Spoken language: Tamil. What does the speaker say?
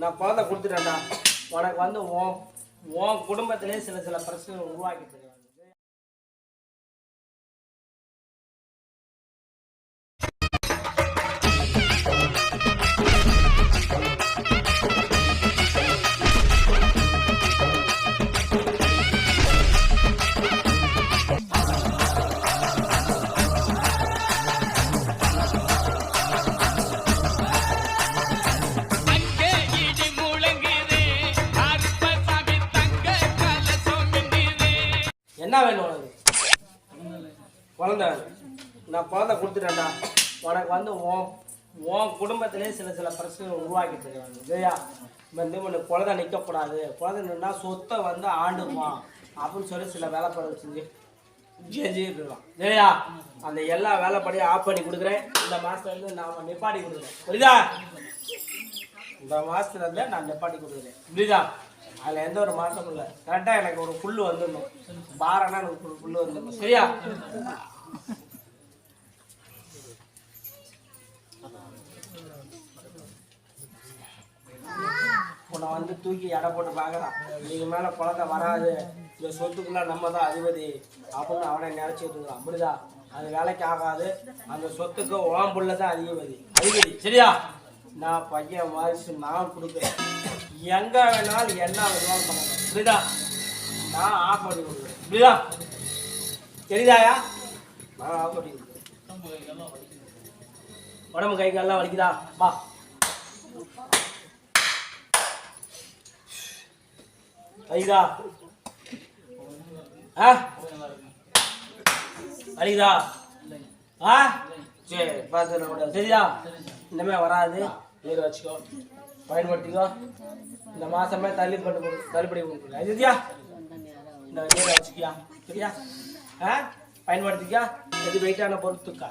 நான் குழந்தை கொடுத்துட்டேன்டா. உனக்கு வந்து உன் குடும்பத்திலே சில பிரச்சனைகள் உருவாக்கி தருவாங்க. என்ன வேணும் உனக்கு? குழந்தை நான் குழந்தை கொடுத்துட்டேன்டா. உனக்கு வந்து உன் குடும்பத்திலே சில பிரச்சனைகள் உருவாக்கி தருவாங்க. இல்லையா? வந்து உனக்கு குழந்தை நிற்கக்கூடாது, குழந்தை நின்னா சொத்தை வந்து ஆண்டுவான் அப்படின்னு சொல்லி சில வேலைப்பாடு செஞ்சுருக்கலாம். இல்லையா? அந்த எல்லா வேலைப்படியும் ஆஃப் பண்ணி கொடுக்குறேன். இந்த மாதத்துலேருந்து நான் நிப்பாட்டி கொடுக்குறேன். புரியுதா? இந்த மாதத்துலேருந்து நான் நிப்பாட்டி கொடுக்குறேன். புரியுதா? அதில் எந்த ஒரு மாற்றமும் இல்லை. கரெக்டாக எனக்கு ஒரு புல்லு வந்துடணும். பாரனா எனக்கு ஒரு புல்லு வந்துடணும். சரியா? உன்னை வந்து தூக்கி எடை போட்டு பார்க்குறான். இதுக்கு மேலே குழந்தை வராது, இந்த சொத்துக்குள்ள நம்ம தான் அதிபதி அப்படின்னு அவனை நினைச்சிட்டு இருக்கான். அப்படிதா? அது வேலைக்கு ஆகாது. அந்த சொத்துக்கு உடம்புள்ள தான் அதிபதி. சரியா? நான் பையன் வாரிசு நான் கொடுக்குறேன். எங்க வேணாலும் என்ன வேணாலும் பண்ணணும். புரியுதா? நான் ஆஃப் பண்ணி கொடுக்குறேன். புரியுதா? தெரியுதாயா? நான் ஆஃப் பண்ணி கொடுக்குறேன். உடம்பு கை கால்லாம் வலிக்குதா? வா. வலிக்குதா? வலிக்குதா? சரி பார்த்து. சரியா? இனிமே வராது. நீர் வச்சுக்கோ, பயன்படுத்திக்கோ. இந்த மாசமே தள்ளுபடி கொடுக்குறேன். சரியா? இந்த நீரை வச்சுக்கியா? சரியா? பயன்படுத்திக்கா. எது வெயிட்டான பொறுத்துக்கா.